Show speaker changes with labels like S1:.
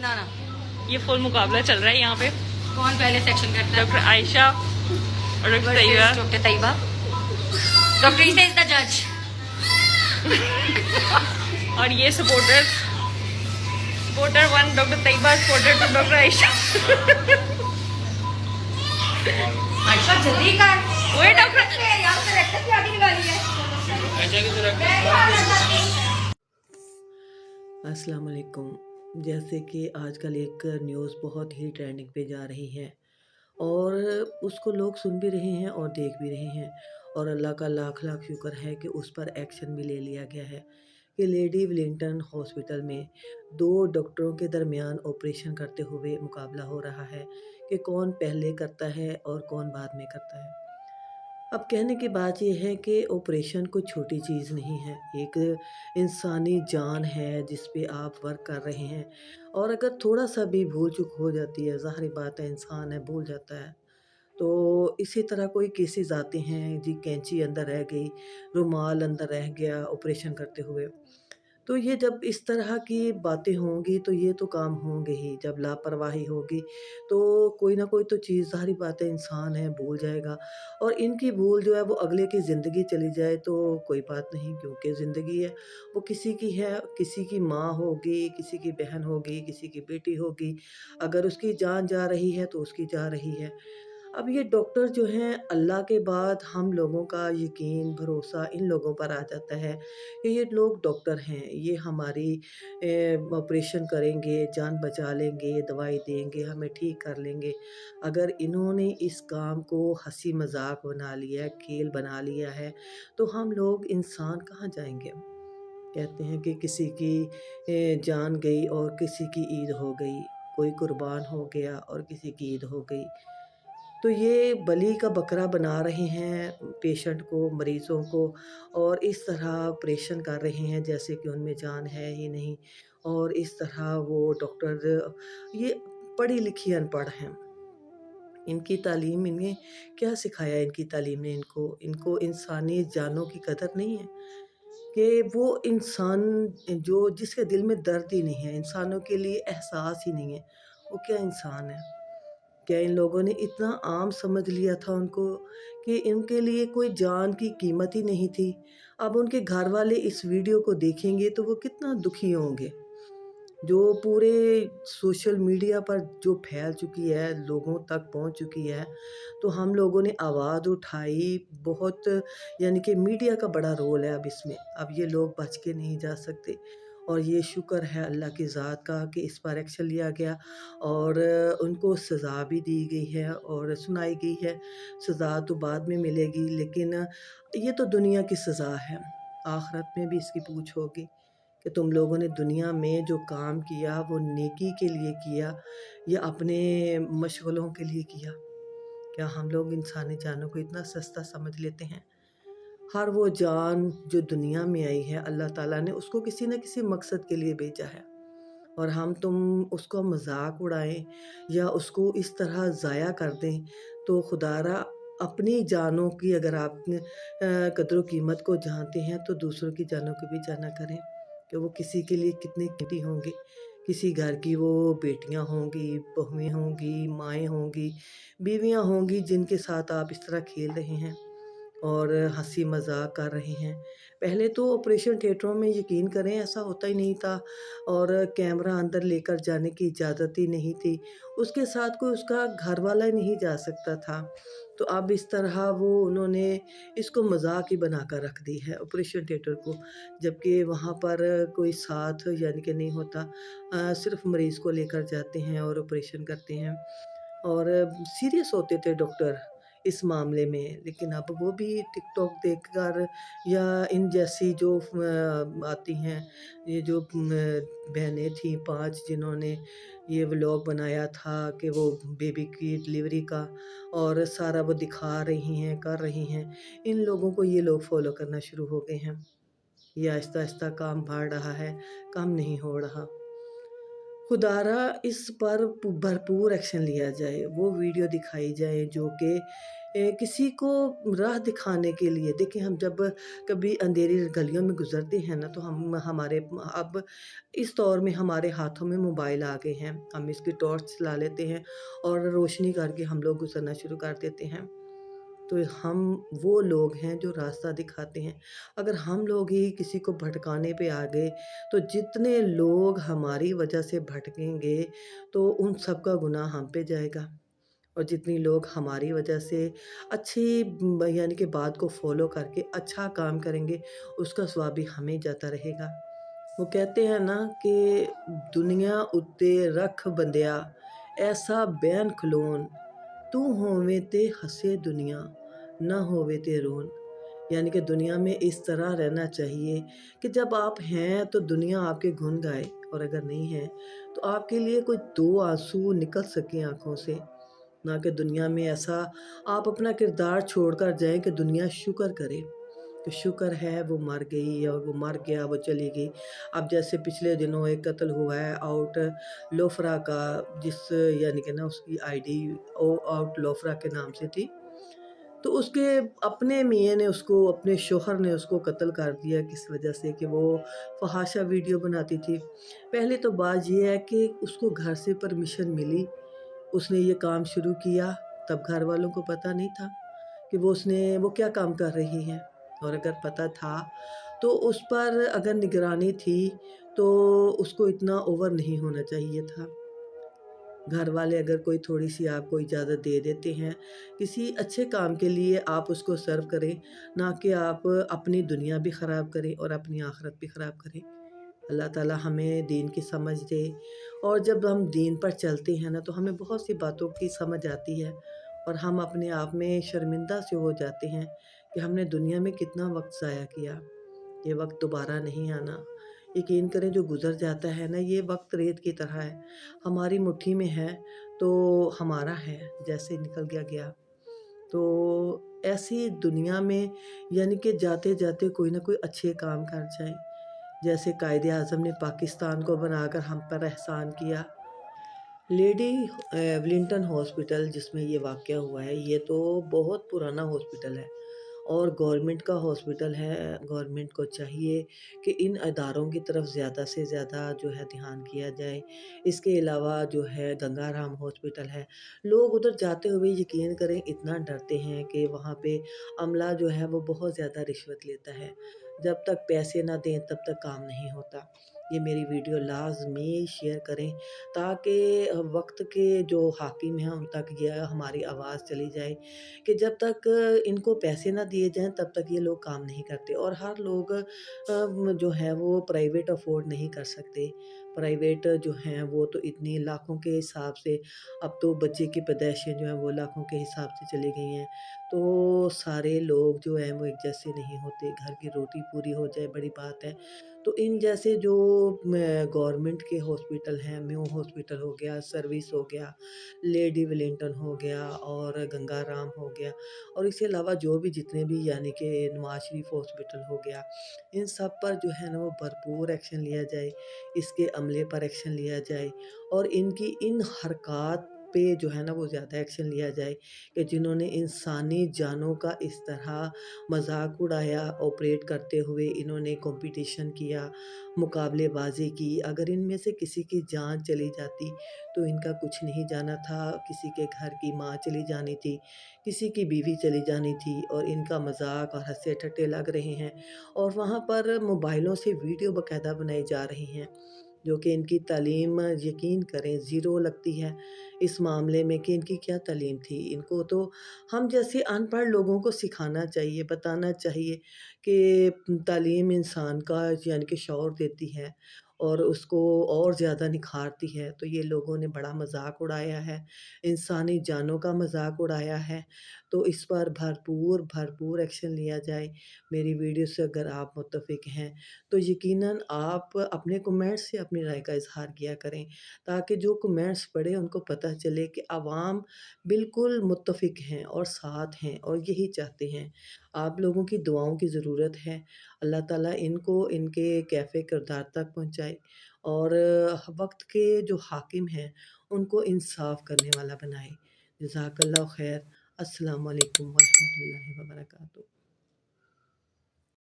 S1: बनाना।
S2: ये फुल मुकाबला चल रहा है यहाँ पे।
S1: कौन पहले सेक्शन करता है?
S2: डॉक्टर आयशा और doctor Tayyaba.
S1: Doctor Tayyaba. Doctor Isa is the जज।
S2: और ये supporter 1 doctor Tayyaba, supporter 2 doctor Ayesha.
S1: Ayesha जल्दी कर।
S2: ओए डॉक्टर
S1: यार करेक्टर की आगे निकाली है।
S3: अस्सलाम वालेकुम। जैसे कि आजकल एक न्यूज़ बहुत ही ट्रेंडिंग पे जा रही है और उसको लोग सुन भी रहे हैं और देख भी रहे हैं, और अल्लाह का लाख लाख शुक्र है कि उस पर एक्शन भी ले लिया गया है कि लेडी विलिंगटन हॉस्पिटल में 2 डॉक्टरों के दरमियान ऑपरेशन करते हुए मुकाबला हो रहा है कि कौन पहले करता है और कौन बाद में करता है। अब कहने की बात यह है कि ऑपरेशन कोई छोटी चीज़ नहीं है, एक इंसानी जान है जिस पे आप वर्क कर रहे हैं, और अगर थोड़ा सा भी भूल चूक हो जाती है, ज़ाहिर बात है इंसान है भूल जाता है। तो इसी तरह कोई केसेस आते हैं जी, कैंची अंदर रह गई, रुमाल अंदर रह गया ऑपरेशन करते हुए। तो ये जब इस तरह की बातें होंगी तो ये तो काम होंगे ही। जब लापरवाही होगी तो कोई ना कोई तो चीज़, ज़ाहिर बात है इंसान है भूल जाएगा, और इनकी भूल जो है वो अगले की ज़िंदगी चली जाए तो कोई बात नहीं, क्योंकि ज़िंदगी है वो किसी की है, किसी की माँ होगी, किसी की बहन होगी, किसी की बेटी होगी। अगर उसकी जान जा रही है तो उसकी जा रही है। अब ये डॉक्टर जो हैं, अल्लाह के बाद हम लोगों का यकीन भरोसा इन लोगों पर आ जाता है कि ये लोग डॉक्टर हैं, ये हमारी ऑपरेशन करेंगे, जान बचा लेंगे, दवाई देंगे, हमें ठीक कर लेंगे। अगर इन्होंने इस काम को हंसी मजाक बना लिया है, खेल बना लिया है, तो हम लोग इंसान कहाँ जाएंगे। कहते हैं कि किसी की जान गई और किसी की ईद हो गई, कोई कुर्बान हो गया और किसी की ईद हो गई। तो ये बलि का बकरा बना रहे हैं पेशेंट को, मरीज़ों को, और इस तरह ऑपरेशन कर रहे हैं जैसे कि उनमें जान है ही नहीं। और इस तरह वो डॉक्टर ये पढ़ी लिखी अनपढ़ हैं। इनकी तालीम, इन्हें क्या सिखाया इनकी तालीम ने इनको? इनको इंसानी जानों की कदर नहीं है कि वो इंसान जो जिसके दिल में दर्द ही नहीं है, इंसानों के लिए एहसास ही नहीं है, वो क्या इंसान है? क्या इन लोगों ने इतना आम समझ लिया था उनको कि इनके लिए कोई जान की कीमत ही नहीं थी। अब उनके घर वाले इस वीडियो को देखेंगे तो वो कितना दुखी होंगे। जो पूरे सोशल मीडिया पर जो फैल चुकी है, लोगों तक पहुंच चुकी है, तो हम लोगों ने आवाज़ उठाई बहुत, यानी कि मीडिया का बड़ा रोल है अब इसमें। अब ये लोग बच के नहीं जा सकते, और ये शुक्र है अल्लाह की ज़ात का कि इस पर एक्शन लिया गया और उनको सज़ा भी दी गई है और सुनाई गई है। सज़ा तो बाद में मिलेगी, लेकिन ये तो दुनिया की सज़ा है, आखिरत में भी इसकी पूछ होगी कि तुम लोगों ने दुनिया में जो काम किया वो नेकी के लिए किया या अपने मशगलों के लिए किया। क्या हम लोग इंसानी जानों को इतना सस्ता समझ लेते हैं? हर वो जान जो दुनिया में आई है, अल्लाह ताला ने उसको किसी न किसी मकसद के लिए भेजा है, और हम तुम उसको मजाक उड़ाएं या उसको इस तरह ज़ाया कर दें, तो खुदारा अपनी जानों की अगर आप कदर कीमत को जानते हैं तो दूसरों की जानों की भी जाना करें कि वो किसी के लिए कितनी कीमती होंगी। किसी घर की वो बेटियां होंगी, बहुएं होंगी, माएँ होंगी, बीवियां होंगी, जिनके साथ आप इस तरह खेल रहे हैं और हँसी मज़ाक कर रहे हैं। पहले तो ऑपरेशन थिएटरों में यकीन करें ऐसा होता ही नहीं था, और कैमरा अंदर लेकर जाने की इजाज़त ही नहीं थी। उसके साथ कोई उसका घर वाला ही नहीं जा सकता था। तो अब इस तरह वो उन्होंने इसको मज़ाक ही बनाकर रख दी है ऑपरेशन थिएटर को, जबकि वहाँ पर कोई साथ यानी कि नहीं होता। सिर्फ़ मरीज़ को लेकर जाते हैं और ऑपरेशन करते हैं, और सीरियस होते थे डॉक्टर इस मामले में। लेकिन अब वो भी टिकटॉक देखकर या इन जैसी जो आती हैं, ये जो बहनें थीं 5 जिन्होंने ये व्लॉग बनाया था कि वो बेबी की डिलीवरी का, और सारा वो दिखा रही हैं, कर रही हैं, इन लोगों को ये लोग फॉलो करना शुरू हो गए हैं। ये आहिस्ता आहिस्ता काम बढ़ रहा है, कम नहीं हो रहा। खुदारा इस पर भरपूर एक्शन लिया जाए, वो वीडियो दिखाई जाए जो कि किसी को राह दिखाने के लिए। देखिए, हम जब कभी अंधेरी गलियों में गुज़रते हैं ना, तो हम हमारे अब इस दौर में हमारे हाथों में मोबाइल आ गए हैं, हम इसकी टॉर्च चला लेते हैं और रोशनी करके हम लोग गुज़रना शुरू कर देते हैं। तो हम वो लोग हैं जो रास्ता दिखाते हैं। अगर हम लोग ही किसी को भटकाने पे आ गए, तो जितने लोग हमारी वजह से भटकेंगे, तो उन सब का गुनाह हम पे जाएगा। और जितनी लोग हमारी वजह से अच्छी यानी कि बात को फ़ॉलो करके अच्छा काम करेंगे, उसका स्वाब भी हमें जाता रहेगा। वो कहते हैं ना कि दुनिया उत्ते रख बंदिया, ऐसा बैन खलोन, तू होवे ते हँसे दुनिया, ना होवे ते रोन। यानी कि दुनिया में इस तरह रहना चाहिए कि जब आप हैं तो दुनिया आपके गुण गाए, और अगर नहीं है तो आपके लिए कोई 2 आँसू निकल सकें आँखों से। ना कि दुनिया में ऐसा आप अपना किरदार छोड़कर जाएँ कि दुनिया शुक्र करे कि शुक्र है वो मर गई, और वो मर गया, वो चली गई। अब जैसे पिछले दिनों एक कत्ल हुआ है आउट लोफरा का, जिस यानी कि ना उसकी आईडी आउट लोफरा के नाम से थी। तो उसके अपने मियाँ ने उसको, अपने शौहर ने उसको कत्ल कर दिया, किस वजह से कि वो फहाशा वीडियो बनाती थी। पहले तो बात ये है कि उसको घर से परमिशन मिली, उसने ये काम शुरू किया, तब घर वालों को पता नहीं था कि वो क्या काम कर रही है। और अगर पता था तो उस पर अगर निगरानी थी तो उसको इतना ओवर नहीं होना चाहिए था। घर वाले अगर कोई थोड़ी-सी आपको इजाज़त दे देते हैं, किसी अच्छे काम के लिए आप उसको सर्व करें, ना कि आप अपनी दुनिया भी ख़राब करें और अपनी आखिरत भी ख़राब करें। अल्लाह ताला हमें दीन की समझ दे, और जब हम दीन पर चलते हैं ना, तो हमें बहुत सी बातों की समझ आती है, और हम अपने आप में शर्मिंदा से हो जाते हैं कि हमने दुनिया में कितना वक़्त ज़ाया किया। ये वक़्त दोबारा नहीं आना। यकीन करें, जो गुज़र जाता है ना, ये वक़्त रेत की तरह है। हमारी मुट्ठी में है तो हमारा है, जैसे निकल गया गया। तो ऐसी दुनिया में यानी कि जाते-जाते कोई ना कोई अच्छे काम कर जाएँ। जैसे कायदे-आज़म ने पाकिस्तान को बनाकर हम पर एहसान किया। लेडी विलिंगटन हॉस्पिटल जिसमें ये वाक़या हुआ है, ये तो बहुत पुराना हॉस्पिटल है और गवर्नमेंट का हॉस्पिटल है। गवर्नमेंट को चाहिए कि इन इदारों की तरफ ज़्यादा से ज़्यादा जो है ध्यान किया जाए। इसके अलावा जो है गंगाराम हॉस्पिटल है, लोग उधर जाते हुए यकीन करें इतना डरते हैं कि वहाँ पे अमला जो है वो बहुत ज़्यादा रिश्वत लेता है। जब तक पैसे ना दें तब तक काम नहीं होता। ये मेरी वीडियो लाज़मी शेयर करें ताकि वक्त के जो हाकिम हैं उन तक ये हमारी आवाज़ चली जाए कि जब तक इनको पैसे ना दिए जाएँ तब तक ये लोग काम नहीं करते। और हर लोग जो है वो प्राइवेट अफ़ोर्ड नहीं कर सकते। प्राइवेट जो हैं वो तो इतनी लाखों के हिसाब से, अब तो बच्चे की पैदाइशें जो हैं वो लाखों के हिसाब से चली गई हैं। तो सारे लोग जो हैं वो एक जैसे नहीं होते, घर की रोटी पूरी हो जाए बड़ी बात है। तो इन जैसे जो गवर्नमेंट के हॉस्पिटल हैं, म्यू हॉस्पिटल हो गया, सर्विस हो गया, लेडी विलिंगटन हो गया और गंगाराम हो गया, और इसके अलावा जो भी जितने भी यानी कि नवाज शरीफ हॉस्पिटल हो गया, इन सब पर जो है ना वो भरपूर एक्शन लिया जाए, इसके अमले पर एक्शन लिया जाए, और इनकी इन हरकत पे जो है ना वो ज़्यादा एक्शन लिया जाए कि जिन्होंने इंसानी जानों का इस तरह मजाक उड़ाया, ऑपरेट करते हुए इन्होंने कंपटीशन किया, मुकाबलेबाजी की। अगर इनमें से किसी की जान चली जाती तो इनका कुछ नहीं जाना था, किसी के घर की माँ चली जानी थी, किसी की बीवी चली जानी थी, और इनका मजाक और हंसे ठट्टे लग रहे हैं। और वहाँ पर मोबाइलों से वीडियो बाकायदा बनाई जा रही हैं जो कि इनकी तालीम यकीन करें ज़ीरो लगती है इस मामले में कि इनकी क्या तालीम थी। इनको तो हम जैसे अनपढ़ लोगों को सिखाना चाहिए, बताना चाहिए कि तालीम इंसान का यानी कि शऊर देती है और उसको और ज़्यादा निखारती है। तो ये लोगों ने बड़ा मज़ाक उड़ाया है, इंसानी जानों का मज़ाक उड़ाया है। تو اس پر بھرپور ایکشن لیا جائے۔ میری ویڈیو سے اگر آپ متفق ہیں تو یقیناً آپ اپنے کمنٹس سے اپنی رائے کا اظہار کیا کریں، تاکہ جو کمنٹس پڑھیں ان کو پتہ چلے کہ عوام بالکل متفق ہیں اور ساتھ ہیں اور یہی چاہتے ہیں۔ آپ لوگوں کی دعاؤں کی ضرورت ہے۔ اللہ تعالیٰ ان کو ان کے کیفے کردار تک پہنچائے اور وقت کے جو حاکم ہیں ان کو انصاف کرنے والا بنائے۔ جزاک اللہ خیر۔ السلام علیکم ورحمۃ اللہ وبرکاتہ۔